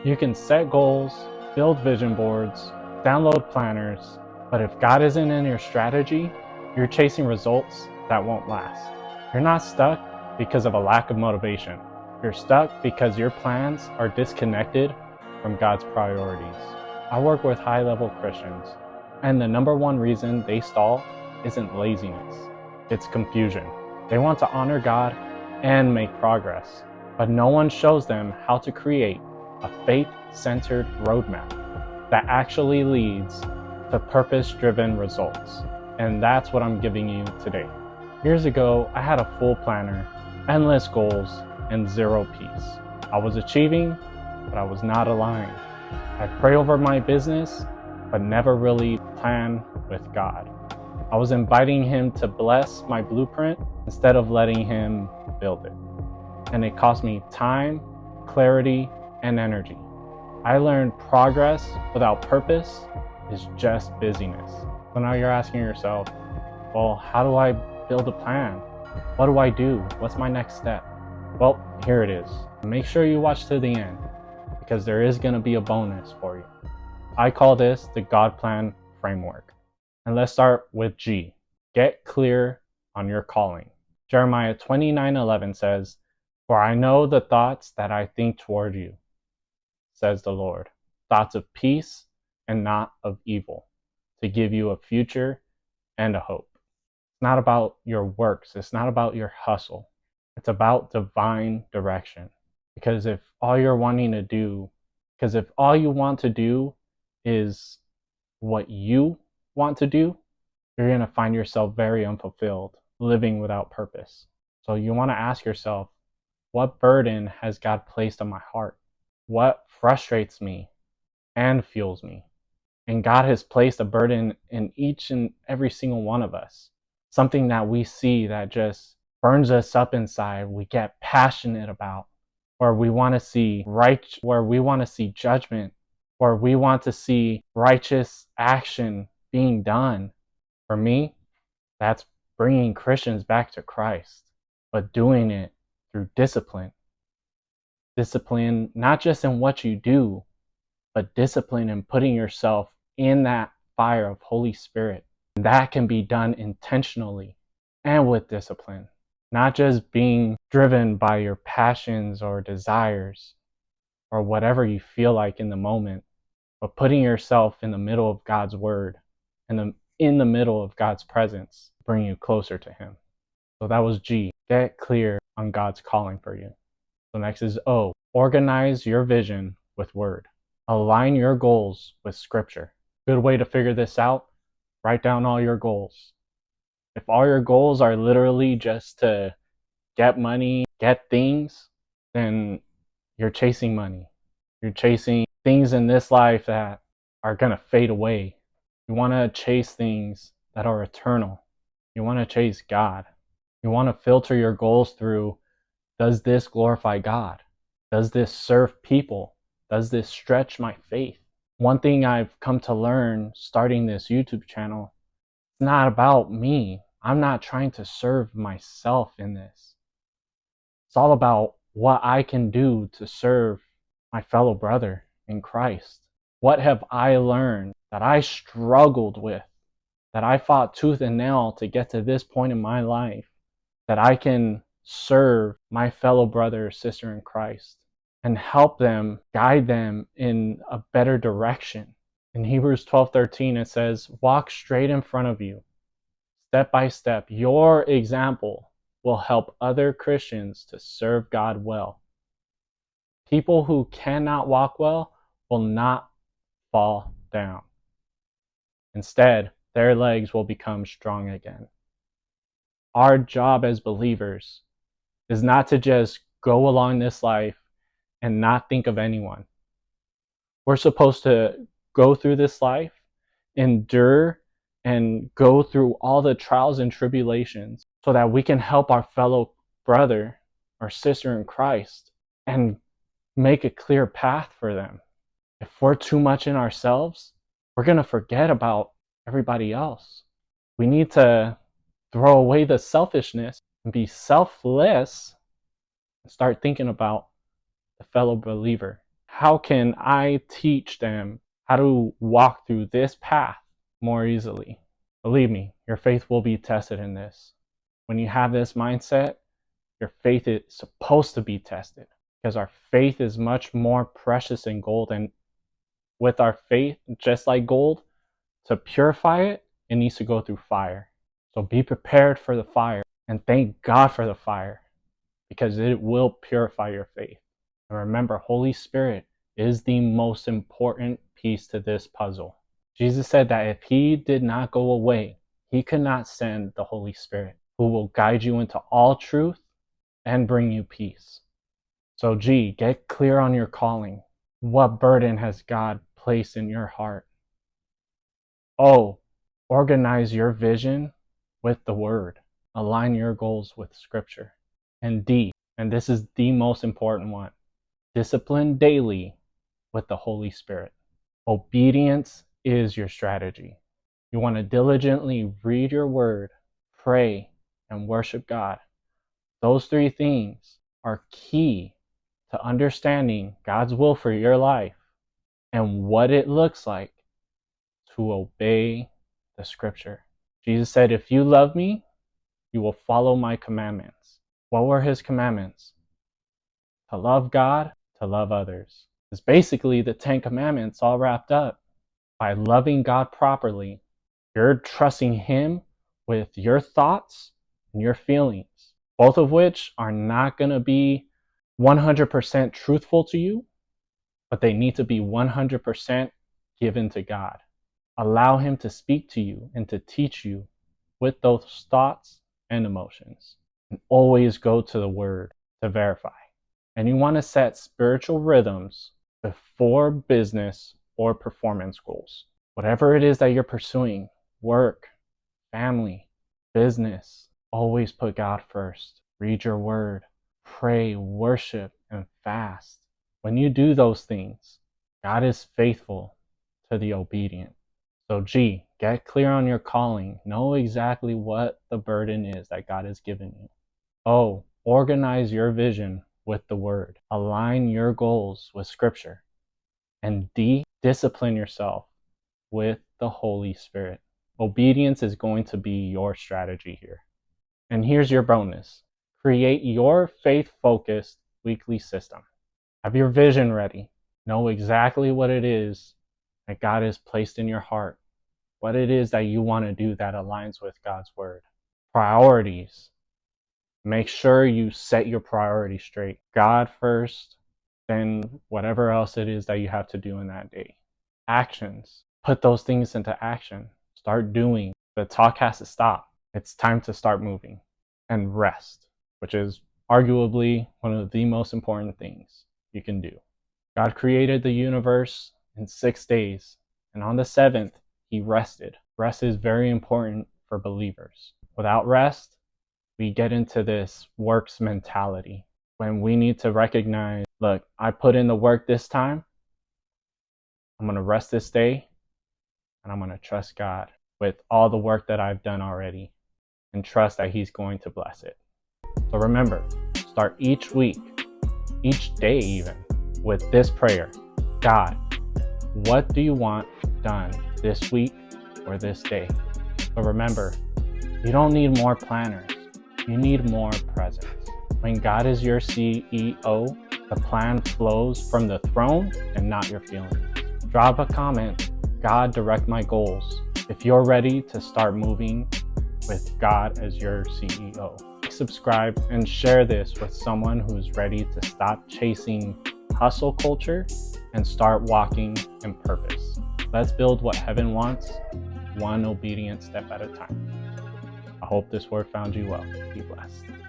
You can set goals, build vision boards, download planners, but if God isn't in your strategy, you're chasing results that won't last. You're not stuck because of a lack of motivation. You're stuck because your plans are disconnected from God's priorities. I work with high-level Christians, and the number one reason they stall isn't laziness, it's confusion. They want to honor God and make progress, but no one shows them how to create a faith-centered roadmap that actually leads to purpose-driven results. And that's what I'm giving you today. Years ago, I had a full planner, endless goals, and zero peace. I was achieving, but I was not aligned. I'd pray over my business, but never really plan with God. I was inviting Him to bless my blueprint instead of letting Him build it. And it cost me time, clarity, and energy. I learned progress without purpose is just busyness. So now you're asking yourself, well, how do I build a plan? What do I do? What's my next step? Well, here it is. Make sure you watch to the end because there is going to be a bonus for you. I call this the God Plan Framework. And let's start with G. Get clear on your calling. Jeremiah 29:11 says, "For I know the thoughts that I think toward you, says the Lord, thoughts of peace and not of evil, to give you a future and a hope." It's not about your works. It's not about your hustle. It's about divine direction. Because if all you want to do is what you want to do, you're going to find yourself very unfulfilled, living without purpose. So you want to ask yourself, what burden has God placed on my heart? What frustrates me and fuels me? And God has placed a burden in each and every single one of us. Something that we see that just burns us up inside, we get passionate about, or we want to see where we want to see judgment, or we want to see righteous action being done. For me, that's bringing Christians back to Christ, but doing it through discipline. Discipline, not just in what you do, but discipline in putting yourself in that fire of Holy Spirit. And that can be done intentionally and with discipline, not just being driven by your passions or desires or whatever you feel like in the moment, but putting yourself in the middle of God's word and in the middle of God's presence, bring you closer to Him. So that was G. Get clear on God's calling for you. So next is O. Organize your vision with word. Align your goals with scripture. Good way to figure this out, write down all your goals. If all your goals are literally just to get money, get things, then you're chasing money. You're chasing things in this life that are going to fade away. You want to chase things that are eternal. You want to chase God. You want to filter your goals through, does this glorify God? Does this serve people? Does this stretch my faith? One thing I've come to learn starting this YouTube channel, it's not about me. I'm not trying to serve myself in this. It's all about what I can do to serve my fellow brother in Christ. What have I learned that I struggled with, that I fought tooth and nail to get to this point in my life, that I can serve my fellow brother or sister in Christ and help them, guide them in a better direction. In Hebrews 12:13 it says, walk straight in front of you, step by step. Your example will help other Christians to serve God well. People who cannot walk well will not fall down. Instead, their legs will become strong again. Our job as believers is not to just go along this life and not think of anyone. We're supposed to go through this life, endure, and go through all the trials and tribulations so that we can help our fellow brother or sister in Christ and make a clear path for them. If we're too much in ourselves, we're going to forget about everybody else. We need to throw away the selfishness and be selfless and start thinking about the fellow believer. How can I teach them how to walk through this path more easily? Believe me, your faith will be tested in this. When you have this mindset, your faith is supposed to be tested because our faith is much more precious than gold. And with our faith, just like gold, to purify it, it needs to go through fire. So be prepared for the fire and thank God for the fire because it will purify your faith. And remember, Holy Spirit is the most important piece to this puzzle. Jesus said that if he did not go away, he could not send the Holy Spirit who will guide you into all truth and bring you peace. So G, get clear on your calling. What burden has God placed in your heart? O, organize your vision with the Word. Align your goals with Scripture. And D, and this is the most important one, discipline daily with the Holy Spirit. Obedience is your strategy. You want to diligently read your Word, pray, and worship God. Those three things are key to understanding God's will for your life and what it looks like to obey the Scripture. Jesus said, if you love me, you will follow my commandments. What were his commandments? To love God, to love others. It's basically the 10 commandments all wrapped up. By loving God properly, you're trusting him with your thoughts and your feelings, both of which are not going to be 100% truthful to you, but they need to be 100% given to God. Allow him to speak to you and to teach you with those thoughts and emotions. And always go to the Word to verify. And you want to set spiritual rhythms before business or performance goals. Whatever it is that you're pursuing, work, family, business, always put God first. Read your Word, pray, worship, and fast. When you do those things, God is faithful to the obedient. So G, get clear on your calling. Know exactly what the burden is that God has given you. O, organize your vision with the Word. Align your goals with Scripture. And D, discipline yourself with the Holy Spirit. Obedience is going to be your strategy here. And here's your bonus. Create your faith-focused weekly system. Have your vision ready. Know exactly what it is that God has placed in your heart. What it is that you want to do that aligns with God's Word. Priorities. Make sure you set your priorities straight. God first, then whatever else it is that you have to do in that day. Actions. Put those things into action. Start doing. The talk has to stop. It's time to start moving. And rest, which is arguably one of the most important things you can do. God created the universe in 6 days, and on the 7th, he rested. Rest is very important for believers. Without rest, we get into this works mentality when we need to recognize, look, I put in the work this time. I'm going to rest this day, and I'm going to trust God with all the work that I've done already and trust that he's going to bless it. So remember, start each week, each day even, with this prayer. God, what do you want done this week or this day? But remember, you don't need more planners. You need more presence. When God is your CEO, the plan flows from the throne and not your feelings. Drop a comment, God, direct my goals, if you're ready to start moving with God as your CEO. Subscribe and share this with someone who's ready to stop chasing hustle culture and start walking in purpose. Let's build what heaven wants, one obedient step at a time. I hope this word found you well. Be blessed.